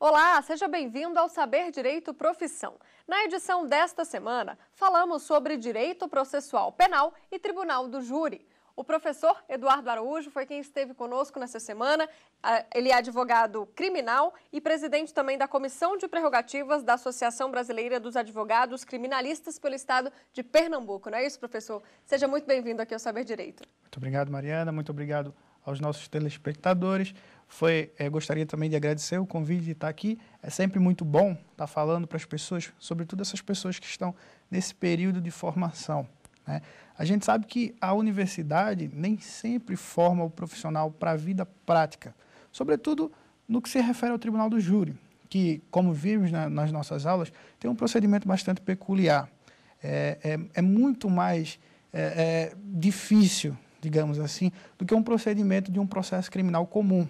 Olá, seja bem-vindo ao Saber Direito Profissão. Na edição desta semana, falamos sobre direito processual penal e tribunal do júri. O professor Eduardo Araújo foi quem esteve conosco nessa semana. Ele é advogado criminal e presidente também da Comissão de Prerrogativas da Associação Brasileira dos Advogados Criminalistas pelo Estado de Pernambuco. Não é isso, professor? Seja muito bem-vindo aqui ao Saber Direito. Muito obrigado, Mariana. Muito obrigado aos nossos telespectadores. Gostaria também de agradecer o convite de estar aqui. É sempre muito bom estar falando para as pessoas, sobretudo essas pessoas que estão nesse período de formação, né? A gente sabe que a universidade nem sempre forma o profissional para a vida prática, sobretudo no que se refere ao tribunal do júri, que, como vimos nas nossas aulas, tem um procedimento bastante peculiar. É muito mais difícil, digamos assim, do que um procedimento de um processo criminal comum.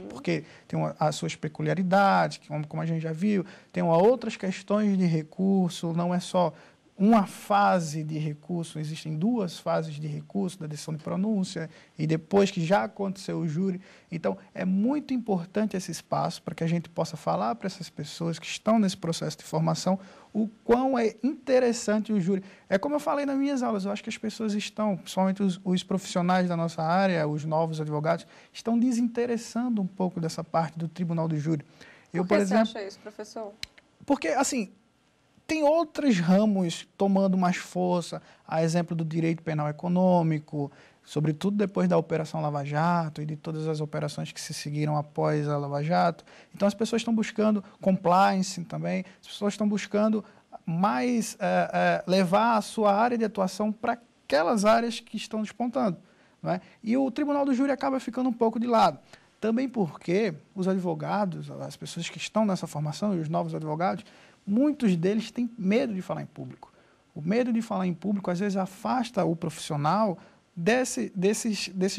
Porque tem as suas peculiaridades, como a gente já viu, tem outras questões de recurso, não é só uma fase de recurso, existem duas fases de recurso, da decisão de pronúncia e depois que já aconteceu o júri. Então, é muito importante esse espaço para que a gente possa falar para essas pessoas que estão nesse processo de formação o quão é interessante o júri. É como eu falei nas minhas aulas, eu acho que as pessoas estão, principalmente os profissionais da nossa área, os novos advogados, estão desinteressando um pouco dessa parte do tribunal do júri. Por que você acha isso, professor? Porque, assim, tem outros ramos tomando mais força, a exemplo do direito penal econômico, sobretudo depois da Operação Lava Jato e de todas as operações que se seguiram após a Lava Jato. Então, as pessoas estão buscando compliance também, as pessoas estão buscando mais levar a sua área de atuação para aquelas áreas que estão despontando, não é? E o tribunal do júri acaba ficando um pouco de lado. Também porque os advogados, as pessoas que estão nessa formação e os novos advogados, muitos deles têm medo de falar em público. O medo de falar em público, às vezes, afasta o profissional desses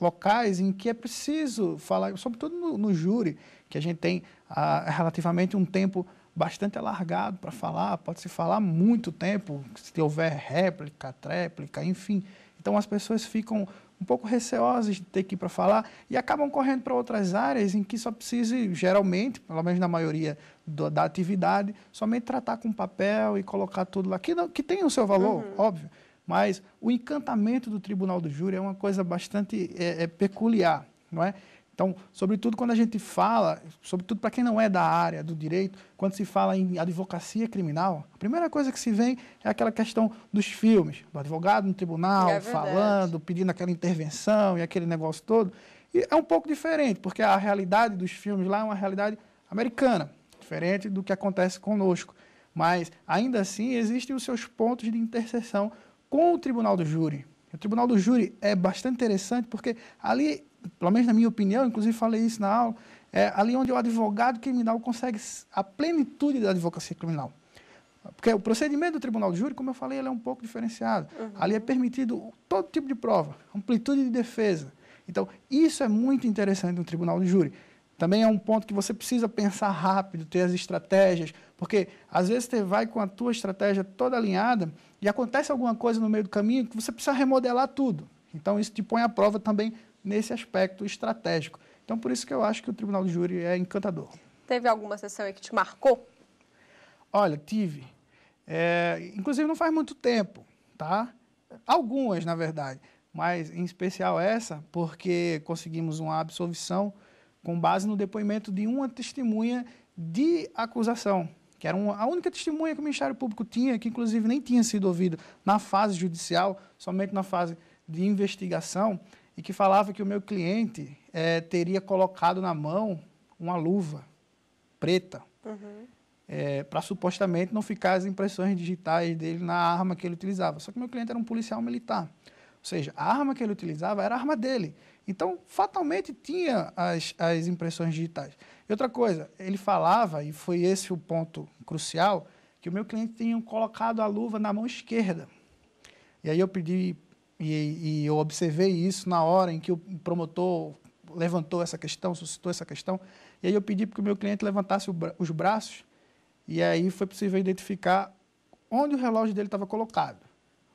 locais em que é preciso falar, sobretudo no júri, que a gente tem relativamente um tempo bastante alargado para falar, pode-se falar muito tempo, se houver réplica, tréplica, enfim. Então, as pessoas ficam um pouco receosas de ter que ir para falar e acabam correndo para outras áreas em que só precise, geralmente, pelo menos na maioria da atividade, somente tratar com papel e colocar tudo lá, que tem o seu valor, óbvio, mas o encantamento do tribunal do júri é uma coisa bastante peculiar, não é? Então, sobretudo quando a gente fala, sobretudo para quem não é da área do direito, quando se fala em advocacia criminal, a primeira coisa que se vê é aquela questão dos filmes, do advogado no tribunal, falando, pedindo aquela intervenção e aquele negócio todo. E é um pouco diferente, porque a realidade dos filmes lá é uma realidade americana, diferente do que acontece conosco. Mas, ainda assim, existem os seus pontos de interseção com o tribunal do júri. O tribunal do júri é bastante interessante porque ali, pelo menos na minha opinião, inclusive falei isso na aula, é ali onde o advogado criminal consegue a plenitude da advocacia criminal. Porque o procedimento do tribunal do júri, como eu falei, ele é um pouco diferenciado. Ali é permitido todo tipo de prova, amplitude de defesa. Então, isso é muito interessante no tribunal do júri. Também é um ponto que você precisa pensar rápido, ter as estratégias, porque às vezes você vai com a tua estratégia toda alinhada e acontece alguma coisa no meio do caminho que você precisa remodelar tudo. Então, isso te põe à prova também nesse aspecto estratégico. Então, por isso que eu acho que o tribunal do júri é encantador. Teve alguma sessão aí que te marcou? Olha, tive. Inclusive, não faz muito tempo, tá? Algumas, na verdade, mas em especial essa, porque conseguimos uma absolvição com base no depoimento de uma testemunha de acusação, que era a única testemunha que o Ministério Público tinha, que inclusive nem tinha sido ouvido na fase judicial, somente na fase de investigação, e que falava que o meu cliente teria colocado na mão uma luva preta, para supostamente não ficar as impressões digitais dele na arma que ele utilizava. Só que meu cliente era um policial militar. Ou seja, a arma que ele utilizava era a arma dele. Então, fatalmente tinha as impressões digitais. E outra coisa, ele falava, e foi esse o ponto crucial, que o meu cliente tinha colocado a luva na mão esquerda. E aí eu pedi, e eu observei isso na hora em que o promotor levantou essa questão, suscitou essa questão, e aí eu pedi para que o meu cliente levantasse os braços, e aí foi possível identificar onde o relógio dele estava colocado.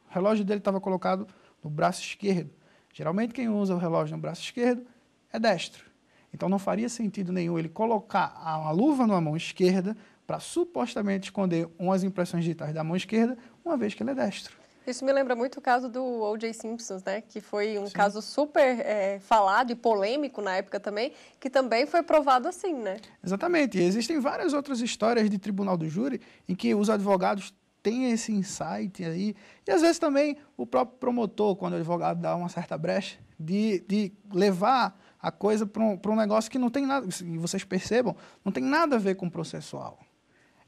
O relógio dele estava colocado no braço esquerdo. Geralmente quem usa o relógio no braço esquerdo é destro. Então não faria sentido nenhum ele colocar a luva na mão esquerda para supostamente esconder umas impressões digitais da mão esquerda, uma vez que ele é destro. Isso me lembra muito o caso do O.J. Simpson, né? Que foi um Sim. caso super falado e polêmico na época também, que também foi provado assim, né? Exatamente. E existem várias outras histórias de tribunal do júri em que os advogados têm esse insight aí. E às vezes também o próprio promotor, quando o advogado dá uma certa brecha, de levar a coisa para um negócio que não tem nada, e vocês percebam, não tem nada a ver com o processual.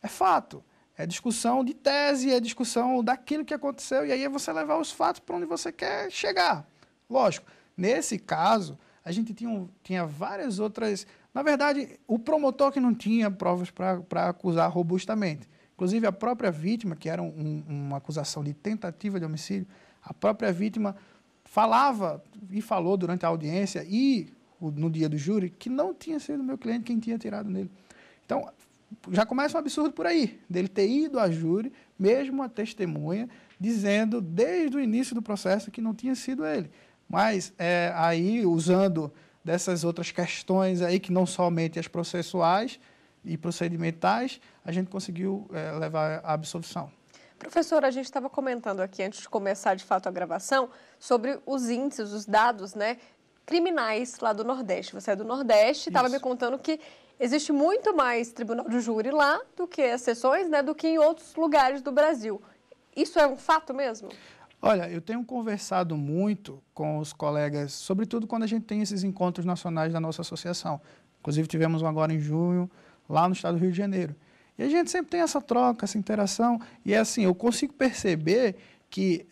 É fato. É discussão de tese, é discussão daquilo que aconteceu, e aí é você levar os fatos para onde você quer chegar. Lógico, nesse caso, a gente tinha várias outras... Na verdade, o promotor que não tinha provas para acusar robustamente. Inclusive, a própria vítima, que era uma acusação de tentativa de homicídio, a própria vítima falava e falou durante a audiência e no dia do júri que não tinha sido meu cliente quem tinha atirado nele. Então, já começa um absurdo por aí, dele ter ido a júri, mesmo a testemunha, dizendo desde o início do processo que não tinha sido ele. Mas aí, usando dessas outras questões aí, que não somente as processuais e procedimentais, a gente conseguiu levar à absolvição. Professora, a gente estava comentando aqui, antes de começar de fato a gravação, sobre os índices, os dados, né, criminais lá do Nordeste. Você é do Nordeste, estava me contando que existe muito mais tribunal de júri lá do que as sessões, né, do que em outros lugares do Brasil. Isso é um fato mesmo? Olha, eu tenho conversado muito com os colegas, sobretudo quando a gente tem esses encontros nacionais da nossa associação. Inclusive, tivemos um agora em junho, lá no estado do Rio de Janeiro. E a gente sempre tem essa troca, essa interação, e é assim, eu consigo perceber que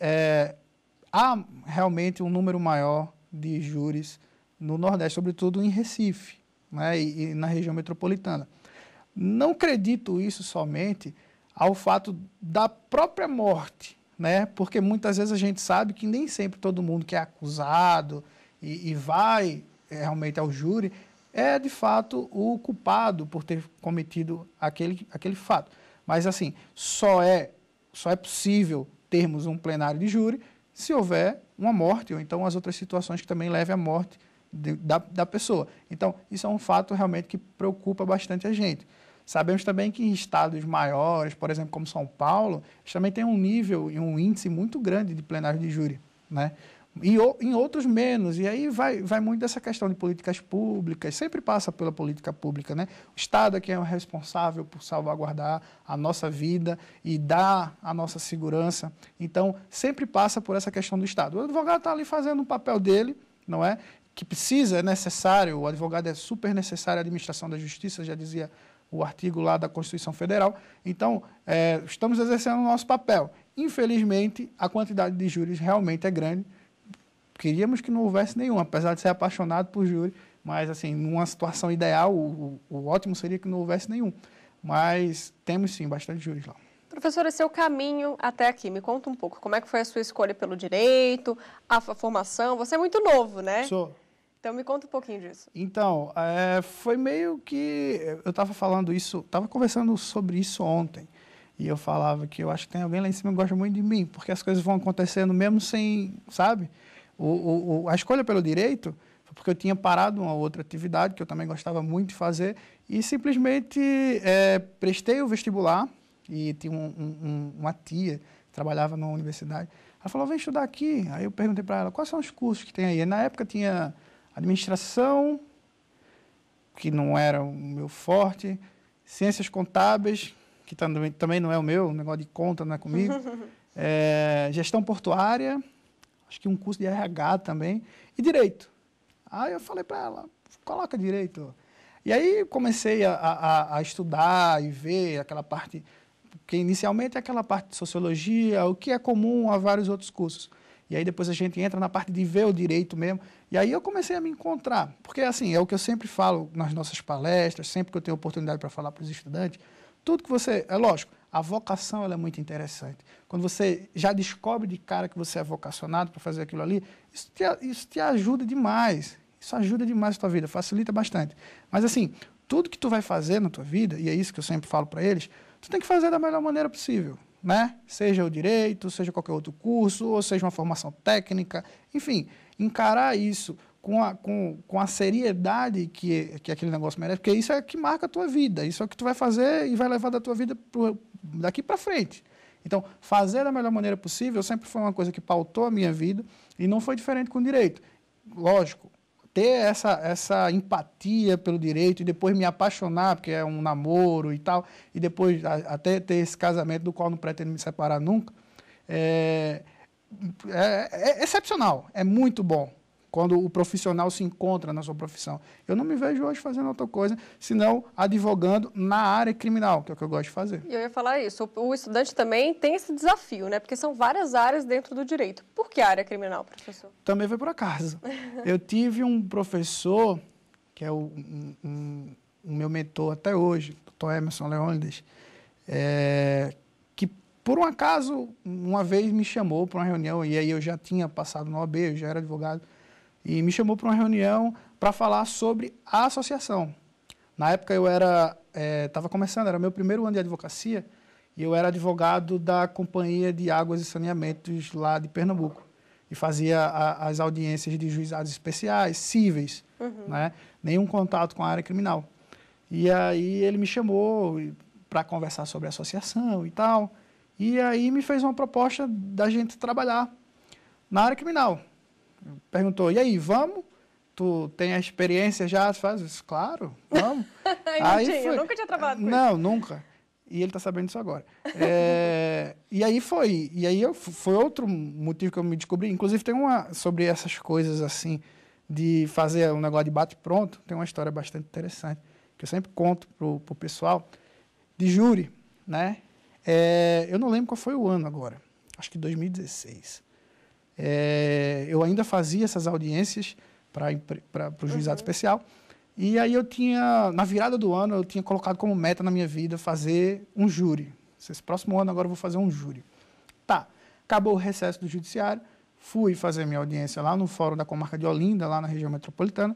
há realmente um número maior de júris no Nordeste, sobretudo em Recife, né, e na região metropolitana. Não acredito isso somente ao fato da própria morte, né, porque muitas vezes a gente sabe que nem sempre todo mundo que é acusado e vai realmente ao júri é, de fato, o culpado por ter cometido aquele fato. Mas, assim, só é possível termos um plenário de júri se houver uma morte, ou então as outras situações que também levem à morte da pessoa. Então, isso é um fato realmente que preocupa bastante a gente. Sabemos também que em estados maiores, por exemplo, como São Paulo, também tem um nível e um índice muito grande de plenário de júri, né? E em outros menos, e aí vai muito dessa questão de políticas públicas, sempre passa pela política pública, né? O Estado é quem é o responsável por salvaguardar a nossa vida e dar a nossa segurança, então sempre passa por essa questão do Estado. O advogado está ali fazendo o papel dele, não é? Que precisa, é necessário, o advogado é super necessário à administração da justiça, já dizia o artigo lá da Constituição Federal, então estamos exercendo o nosso papel. Infelizmente, a quantidade de júris realmente é grande. Queríamos que não houvesse nenhum, apesar de ser apaixonado por júri, mas, assim, numa situação ideal, o ótimo seria que não houvesse nenhum. Mas temos, sim, bastante júris lá. Professora, seu caminho até aqui, me conta um pouco. Como é que foi a sua escolha pelo direito, a formação? Você é muito novo, né? Sou. Então, me conta um pouquinho disso. Então, foi meio que... Eu estava falando isso, estava conversando sobre isso ontem. E eu falava que eu acho que tem alguém lá em cima que gosta muito de mim, porque as coisas vão acontecendo mesmo sem, sabe? A escolha pelo direito foi porque eu tinha parado uma outra atividade que eu também gostava muito de fazer e simplesmente prestei o vestibular e tinha uma tia que trabalhava na universidade. Ela falou, vem estudar aqui. Aí eu perguntei para ela, quais são os cursos que tem aí? E na época tinha administração, que não era o meu forte, ciências contábeis, que também não é o meu, o negócio de conta não é comigo, gestão portuária, acho que um curso de RH também, e direito. Aí eu falei para ela, coloca direito. E aí comecei a estudar e ver aquela parte, porque inicialmente é aquela parte de sociologia, o que é comum a vários outros cursos. E aí depois a gente entra na parte de ver o direito mesmo. E aí eu comecei a me encontrar, porque assim, é o que eu sempre falo nas nossas palestras, sempre que eu tenho oportunidade para falar para os estudantes, tudo que você... É lógico, a vocação ela é muito interessante. Quando você já descobre de cara que você é vocacionado para fazer aquilo ali, isso te ajuda demais. Isso ajuda demais a tua vida, facilita bastante. Mas assim, tudo que tu vai fazer na tua vida, e é isso que eu sempre falo para eles, tu tem que fazer da melhor maneira possível, né? Seja o direito, seja qualquer outro curso, ou seja uma formação técnica, enfim, encarar isso com a seriedade que aquele negócio merece, porque isso é que marca a tua vida, isso é o que tu vai fazer e vai levar da tua vida daqui para frente. Então, fazer da melhor maneira possível sempre foi uma coisa que pautou a minha vida e não foi diferente com o direito. Lógico, ter essa empatia pelo direito e depois me apaixonar, porque é um namoro e tal, e depois até ter esse casamento do qual não pretendo me separar nunca, é excepcional, é muito bom quando o profissional se encontra na sua profissão. Eu não me vejo hoje fazendo outra coisa, senão advogando na área criminal, que é o que eu gosto de fazer. E eu ia falar isso, o estudante também tem esse desafio, né? Porque são várias áreas dentro do direito. Por que área criminal, professor? Também foi por acaso. Eu tive um professor, que é o meu mentor até hoje, o Dr. Emerson Leônidas, que por um acaso, uma vez me chamou para uma reunião, e aí eu já tinha passado no OAB, eu já era advogado, e me chamou para uma reunião para falar sobre a associação. Na época eu estava começando, era meu primeiro ano de advocacia, e eu era advogado da Companhia de Águas e Saneamentos lá de Pernambuco. E fazia as audiências de juizados especiais, cíveis, né? Nenhum contato com a área criminal. E aí ele me chamou para conversar sobre a associação e tal, e aí me fez uma proposta da gente trabalhar na área criminal. Perguntou, e aí, vamos? Tu tem a experiência já? Faz isso? Claro, vamos. Eu nunca tinha trabalhado com Não, nunca. E ele está sabendo disso agora. E aí foi. E aí foi outro motivo que eu me descobri. Inclusive tem uma, sobre essas coisas assim, de fazer um negócio de bate-pronto, tem uma história bastante interessante, que eu sempre conto pro pessoal, de júri, né? Eu não lembro qual foi o ano agora, acho que 2016. Eu ainda fazia essas audiências para o juizado especial, e aí eu tinha, na virada do ano, eu tinha colocado como meta na minha vida fazer um júri. Esse próximo ano agora eu vou fazer um júri. Tá, acabou o recesso do judiciário, fui fazer minha audiência lá no Fórum da Comarca de Olinda, lá na região metropolitana,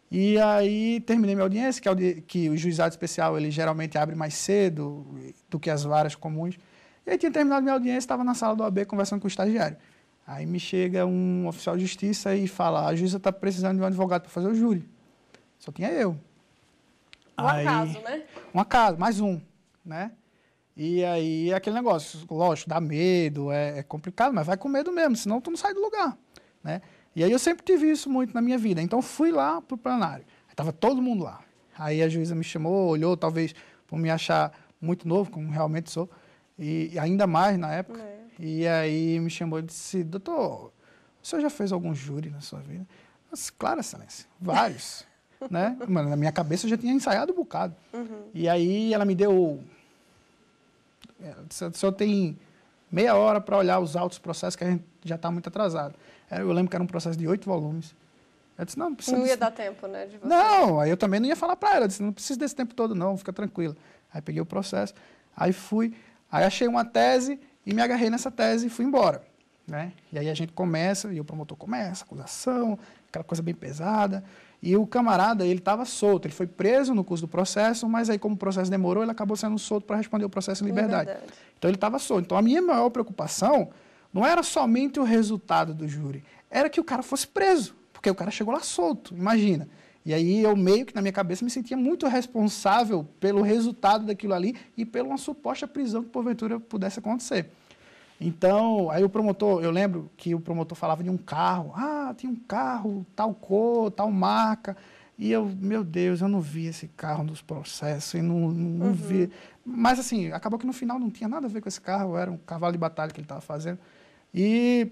e aí terminei minha audiência, que o juizado especial ele geralmente abre mais cedo do que as varas comuns. E aí tinha terminado minha audiência, estava na sala do OAB conversando com o estagiário. Aí me chega um oficial de justiça e fala, a juíza está precisando de um advogado para fazer o júri. Só tinha eu. Acaso, né? Um acaso, mais um, né? E aí aquele negócio, lógico, dá medo, é complicado, mas vai com medo mesmo, senão tu não sai do lugar, né? E aí eu sempre tive isso muito na minha vida, então fui lá pro plenário, estava todo mundo lá. Aí a juíza me chamou, olhou, talvez por me achar muito novo, como realmente sou, e ainda mais na época. E aí me chamou e disse, doutor, o senhor já fez algum júri na sua vida? Eu disse, claro, excelência, vários. Né? Mano, na minha cabeça eu já tinha ensaiado um bocado. E aí ela me deu... O senhor tem meia hora para olhar os autos processos, que a gente já está muito atrasado. Eu lembro que era um processo de 8 volumes. Eu disse, não precisa... Não ia dar tempo, né? De você. Não, aí eu também não ia falar para ela. Eu disse, não precisa desse tempo todo não, fica tranquila. Aí peguei o processo, aí fui, aí achei uma tese e me agarrei nessa tese e fui embora. Né? E aí a gente começa, e o promotor começa, acusação, aquela coisa bem pesada. E o camarada, ele estava solto, ele foi preso no curso do processo, mas aí como o processo demorou, ele acabou sendo solto para responder o processo em liberdade. Então ele estava solto. Então a minha maior preocupação não era somente o resultado do júri, era que o cara fosse preso, porque o cara chegou lá solto, imagina. E aí eu meio que na minha cabeça me sentia muito responsável pelo resultado daquilo ali e pela uma suposta prisão que porventura pudesse acontecer. Então, aí o promotor, eu lembro que o promotor falava de um carro. Ah, tinha um carro, tal cor, tal marca. E eu, meu Deus, eu não vi esse carro nos processos, e não vi. Mas assim, acabou que no final não tinha nada a ver com esse carro, era um cavalo de batalha que ele estava fazendo. E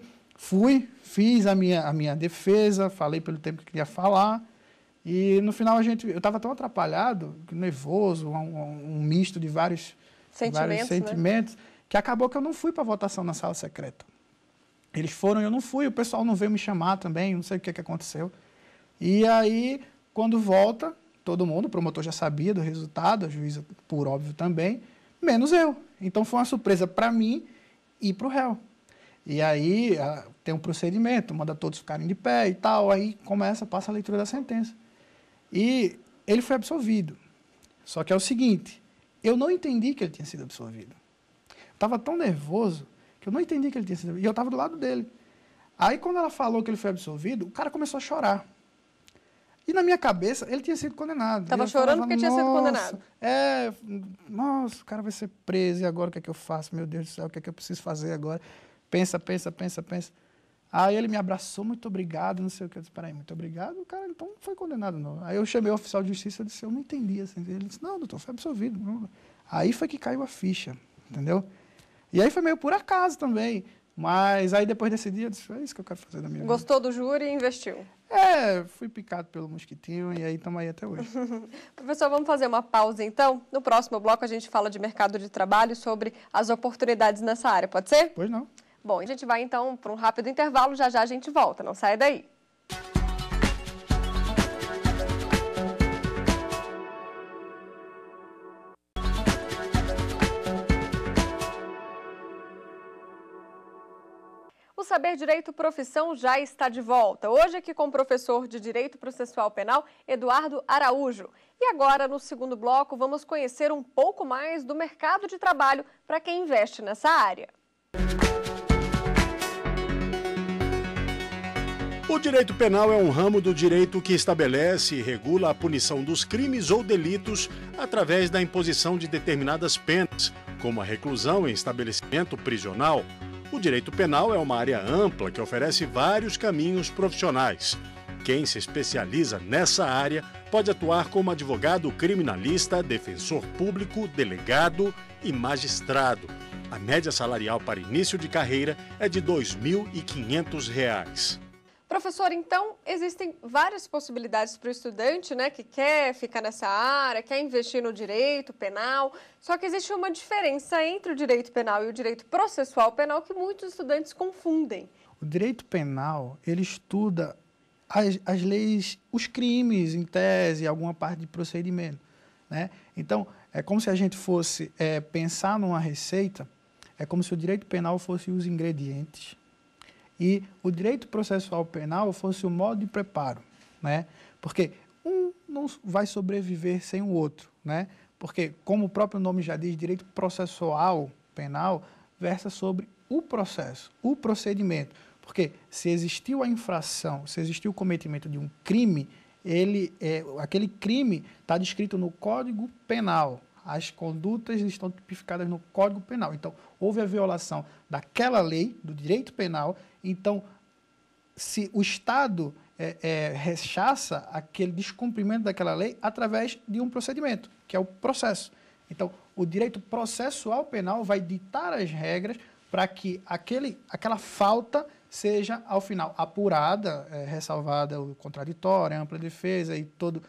fiz a minha defesa, falei pelo tempo que queria falar. E no final eu estava tão atrapalhado, nervoso, um misto de vários sentimentos, né? Que acabou que eu não fui para a votação na sala secreta. Eles foram e eu não fui, o pessoal não veio me chamar também, não sei o que aconteceu. E aí, quando volta, todo mundo, o promotor já sabia do resultado, a juíza, por óbvio, também, menos eu. Então, foi uma surpresa para mim e para o réu. E aí, tem um procedimento, manda todos ficarem de pé e tal, aí passa a leitura da sentença. E ele foi absolvido. Só que é o seguinte, eu não entendi que ele tinha sido absolvido. Estava tão nervoso que eu não entendi que ele tinha sido... E eu estava do lado dele. Aí, quando ela falou que ele foi absolvido, o cara começou a chorar. E na minha cabeça, ele tinha sido condenado. Estava chorando porque tinha sido condenado. Nossa, o cara vai ser preso, e agora o que é que eu faço? Meu Deus do céu, o que é que eu preciso fazer agora? Pensa. Aí ele me abraçou, muito obrigado, não sei o que. Eu disse, peraí, muito obrigado? O cara então não foi condenado, não. Aí eu chamei o oficial de justiça e disse, eu não entendi. Assim. Ele disse, não, doutor, foi absolvido. Não. Aí foi que caiu a ficha, entendeu? E aí foi meio por acaso também. Mas aí depois desse dia, eu disse, é isso que eu quero fazer na minha vida. Gostou do júri e investiu. Fui picado pelo mosquitinho e aí estamos aí até hoje. Professor, vamos fazer uma pausa então? No próximo bloco a gente fala de mercado de trabalho, sobre as oportunidades nessa área, pode ser? Pois não. Bom, a gente vai então para um rápido intervalo, já a gente volta, não sai daí. O Saber Direito Profissão já está de volta. Hoje aqui com o professor de Direito Processual Penal, Eduardo Araújo. E agora, no segundo bloco, vamos conhecer um pouco mais do mercado de trabalho para quem investe nessa área. O direito penal é um ramo do direito que estabelece e regula a punição dos crimes ou delitos através da imposição de determinadas penas, como a reclusão em estabelecimento prisional. O direito penal é uma área ampla que oferece vários caminhos profissionais. Quem se especializa nessa área pode atuar como advogado criminalista, defensor público, delegado e magistrado. A média salarial para início de carreira é de R$ 2.500. Professor, então, existem várias possibilidades para o estudante, né, que quer ficar nessa área, quer investir no direito penal, só que existe uma diferença entre o direito penal e o direito processual penal que muitos estudantes confundem. O direito penal, ele estuda as leis, os crimes, em tese, alguma parte de procedimento, né? Então, é como se a gente fosse pensar numa receita, é como se o direito penal fosse os ingredientes, e o direito processual penal fosse o modo de preparo, né? Porque um não vai sobreviver sem o outro, né? Porque, como o próprio nome já diz, direito processual penal versa sobre o processo, o procedimento. Porque se existiu a infração, se existiu o cometimento de um crime, aquele crime está descrito no Código Penal. As condutas estão tipificadas no Código Penal. Então, houve a violação daquela lei, do direito penal. Então, se o Estado rechaça aquele descumprimento daquela lei através de um procedimento, que é o processo. Então, o direito processual penal vai ditar as regras para que aquela falta seja, ao final, apurada, ressalvada o contraditório, a ampla defesa e tudo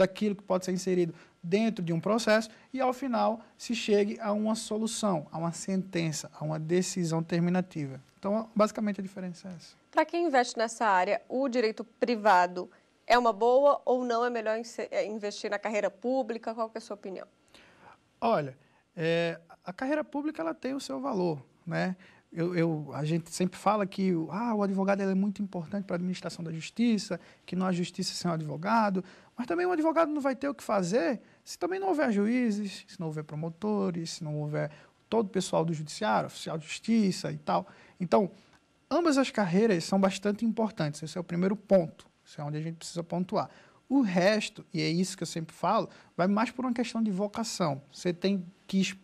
aquilo que pode ser inserido dentro de um processo e, ao final, se chegue a uma solução, a uma sentença, a uma decisão terminativa. Então, basicamente, a diferença é essa. Para quem investe nessa área, o direito privado é uma boa ou não? É melhor investir na carreira pública? Qual que é a sua opinião? Olha, a carreira pública ela tem o seu valor, né? A gente sempre fala que o advogado é muito importante para a administração da justiça, que não há justiça sem o advogado, mas também o advogado não vai ter o que fazer se também não houver juízes, se não houver promotores, se não houver todo o pessoal do judiciário, oficial de justiça e tal. Então, ambas as carreiras são bastante importantes, esse é o primeiro ponto, isso é onde a gente precisa pontuar. O resto, e é isso que eu sempre falo, vai mais por uma questão de vocação. Você tem que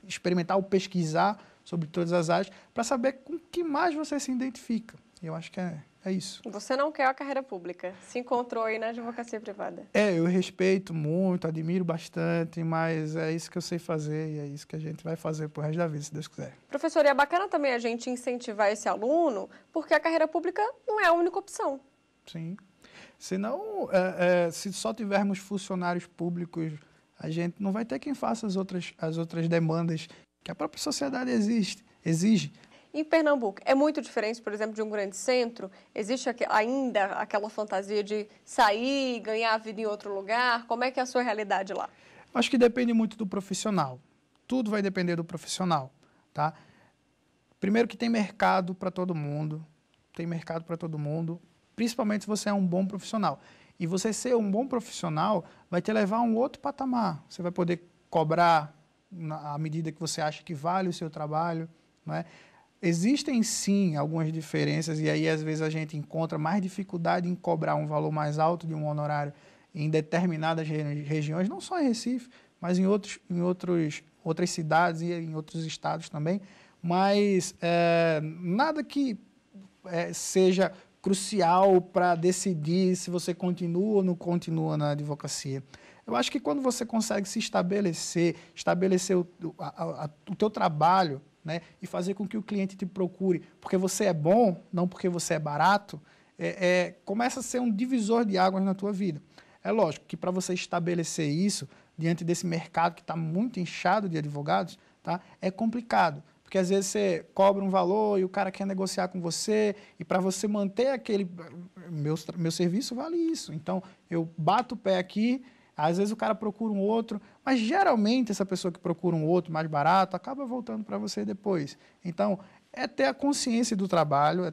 experimentar ou pesquisar sobre todas as áreas para saber com que mais você se identifica. Eu acho que é isso. Você não quer a carreira pública, se encontrou aí na advocacia privada. Eu respeito muito, admiro bastante, mas é isso que eu sei fazer e é isso que a gente vai fazer pro resto da vida, se Deus quiser. Professor, e é bacana também a gente incentivar esse aluno, porque a carreira pública não é a única opção. Sim. Senão, se só tivermos funcionários públicos, a gente não vai ter quem faça as outras demandas que a própria sociedade exige. Em Pernambuco, é muito diferente, por exemplo, de um grande centro? Existe ainda aquela fantasia de sair, ganhar a vida em outro lugar? Como é que é a sua realidade lá? Acho que depende muito do profissional. Tudo vai depender do profissional, tá? Primeiro que tem mercado para todo mundo. Principalmente se você é um bom profissional. E você ser um bom profissional vai te levar a um outro patamar. Você vai poder cobrar à medida que você acha que vale o seu trabalho, não é? existem sim algumas diferenças e aí às vezes a gente encontra mais dificuldade em cobrar um valor mais alto de um honorário em determinadas regiões, não só em Recife, mas em outras cidades e em outros estados também, mas nada que seja crucial para decidir se você continua ou não continua na advocacia. Eu acho que quando você consegue se estabelecer o teu trabalho, né, e fazer com que o cliente te procure porque você é bom, não porque você é barato, começa a ser um divisor de águas na tua vida. É lógico que para você estabelecer isso, diante desse mercado que está muito inchado de advogados, tá, é complicado. Porque às vezes você cobra um valor e o cara quer negociar com você, e para você manter aquele... Meu serviço vale isso. Então, eu bato o pé aqui, às vezes o cara procura um outro, mas geralmente essa pessoa que procura um outro mais barato acaba voltando para você depois. Então, é ter a consciência do trabalho,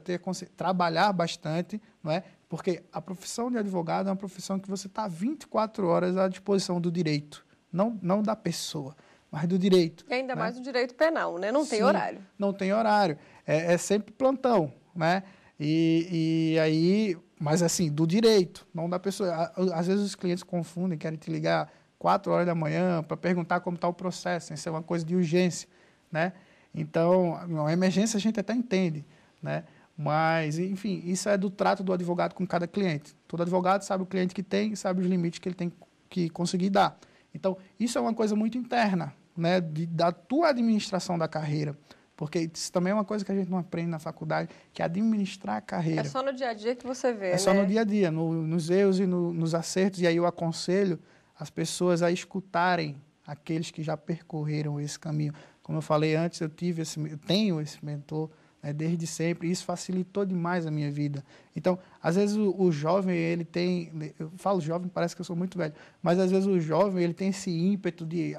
trabalhar bastante, não é? Porque a profissão de advogado é uma profissão que você está 24 horas à disposição do direito, não da pessoa, mas do direito. E ainda mais no direito penal, né? Não tem horário. Não tem horário. É sempre plantão, né? E aí, mas assim, do direito, não da pessoa. Às vezes os clientes confundem, querem te ligar 4 horas da manhã para perguntar como está o processo. Isso é uma coisa de urgência, né? Então, uma emergência a gente até entende, né? Mas, enfim, isso é do trato do advogado com cada cliente. Todo advogado sabe o cliente que tem e sabe os limites que ele tem que conseguir dar. Então, isso é uma coisa muito interna, né, da tua administração da carreira. Porque isso também é uma coisa que a gente não aprende na faculdade, que é administrar a carreira. É só no dia a dia que você vê, É só no dia a dia, nos erros e nos acertos. E aí eu aconselho as pessoas a escutarem aqueles que já percorreram esse caminho. Como eu falei antes, eu tenho esse mentor, né, desde sempre, e isso facilitou demais a minha vida. Então, às vezes o jovem, ele tem... Eu falo jovem, parece que eu sou muito velho, mas às vezes o jovem, ele tem esse ímpeto de,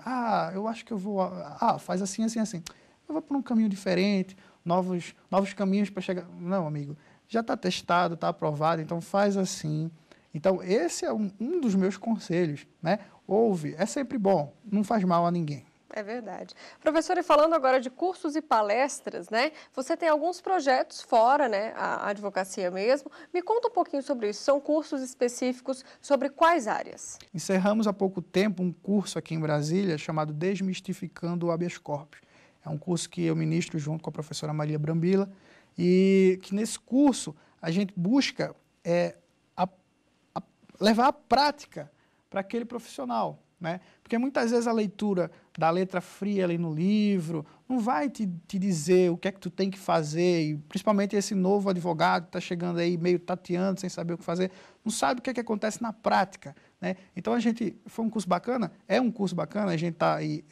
eu acho que eu vou... faz assim, assim, assim. Eu vou por um caminho diferente, novos caminhos para chegar... Não, amigo, já está testado, está aprovado, então faz assim. Então, esse é um dos meus conselhos, né? Ouve, é sempre bom, não faz mal a ninguém. É verdade. Professor, e falando agora de cursos e palestras, né? Você tem alguns projetos fora, né? A advocacia mesmo. Me conta um pouquinho sobre isso. São cursos específicos sobre quais áreas? Encerramos há pouco tempo um curso aqui em Brasília chamado Desmistificando o Habeas Corpus. É um curso que eu ministro junto com a professora Maria Brambila e que nesse curso a gente busca levar a prática para aquele profissional, né? Porque muitas vezes a leitura da letra fria ali no livro não vai te dizer o que é que tu tem que fazer, e principalmente esse novo advogado que está chegando aí meio tateando, sem saber o que fazer, não sabe o que é que acontece na prática, né? Então foi um curso bacana, é um curso bacana, a gente está aí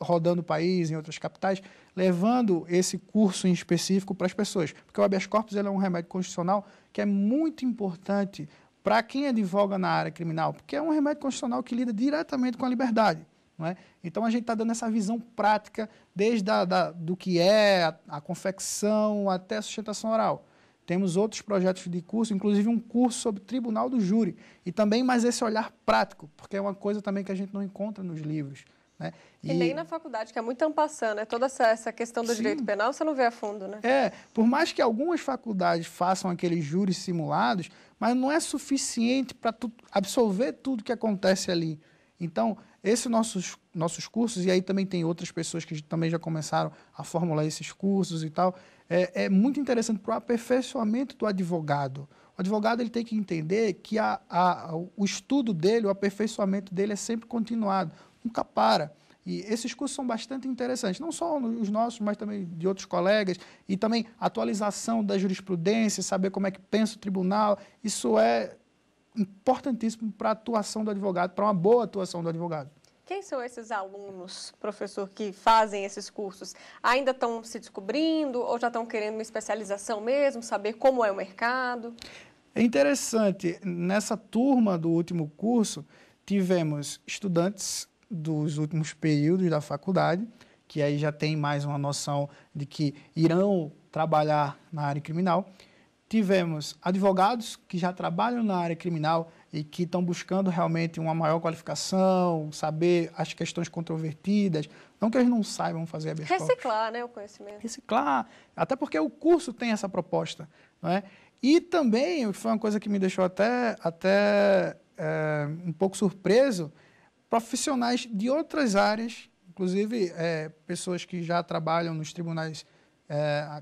rodando o país, em outras capitais, levando esse curso em específico para as pessoas, porque o habeas corpus ele é um remédio constitucional que é muito importante para quem advoga na área criminal, porque é um remédio constitucional que lida diretamente com a liberdade, não é? Então, a gente está dando essa visão prática, desde do que é a confecção até a sustentação oral. Temos outros projetos de curso, inclusive um curso sobre tribunal do júri, e também mais esse olhar prático, porque é uma coisa também que a gente não encontra nos livros, né? E nem na faculdade, que é muito ampassando, né? Toda essa questão do direito penal você não vê a fundo, né? Por mais que algumas faculdades façam aqueles júris simulados, mas não é suficiente para absorver tudo que acontece ali. Então, esses nossos cursos, e aí também tem outras pessoas que também já começaram a formular esses cursos e tal, é muito interessante para o aperfeiçoamento do advogado. O advogado ele tem que entender que o estudo dele, o aperfeiçoamento dele é sempre continuado, nunca para. E esses cursos são bastante interessantes, não só os nossos, mas também de outros colegas, e também atualização da jurisprudência, saber como é que pensa o tribunal, isso é importantíssimo para a atuação do advogado, para uma boa atuação do advogado. Quem são esses alunos, professor, que fazem esses cursos? Ainda estão se descobrindo ou já estão querendo uma especialização mesmo, saber como é o mercado? É interessante, nessa turma do último curso, tivemos estudantes dos últimos períodos da faculdade, que aí já tem mais uma noção de que irão trabalhar na área criminal. Tivemos advogados que já trabalham na área criminal e que estão buscando realmente uma maior qualificação, saber as questões controvertidas, não que eles não saibam fazer habeas corpus. Reciclar, né, o conhecimento. Reciclar, até porque o curso tem essa proposta, não é? E também, foi uma coisa que me deixou até um pouco surpreso, profissionais de outras áreas, inclusive pessoas que já trabalham nos tribunais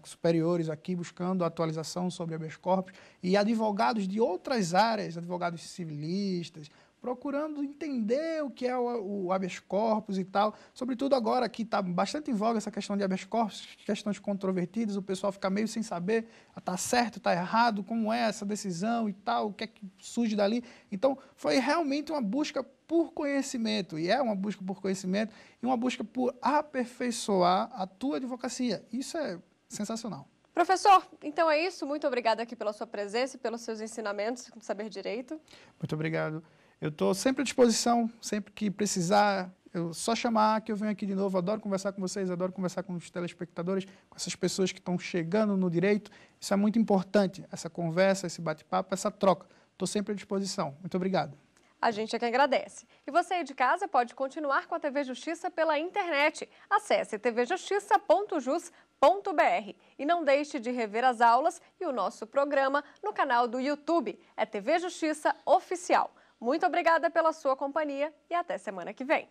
superiores aqui, buscando atualização sobre habeas corpus, e advogados de outras áreas, advogados civilistas, procurando entender o que é o habeas corpus e tal. Sobretudo agora que está bastante em voga essa questão de habeas corpus, questões controvertidas, o pessoal fica meio sem saber, está certo, está errado, como é essa decisão e tal, o que é que surge dali. Então, foi realmente uma busca por conhecimento, e é uma busca por conhecimento, e uma busca por aperfeiçoar a tua advocacia. Isso é sensacional. Professor, então é isso. Muito obrigada aqui pela sua presença e pelos seus ensinamentos no Saber Direito. Muito obrigado. Eu estou sempre à disposição, sempre que precisar, eu só chamar que eu venho aqui de novo. Adoro conversar com vocês, adoro conversar com os telespectadores, com essas pessoas que estão chegando no direito. Isso é muito importante, essa conversa, esse bate-papo, essa troca. Estou sempre à disposição. Muito obrigado. A gente é que agradece. E você aí de casa pode continuar com a TV Justiça pela internet. Acesse tvjustiça.jus.br e não deixe de rever as aulas e o nosso programa no canal do YouTube. É TV Justiça Oficial. Muito obrigada pela sua companhia e até semana que vem.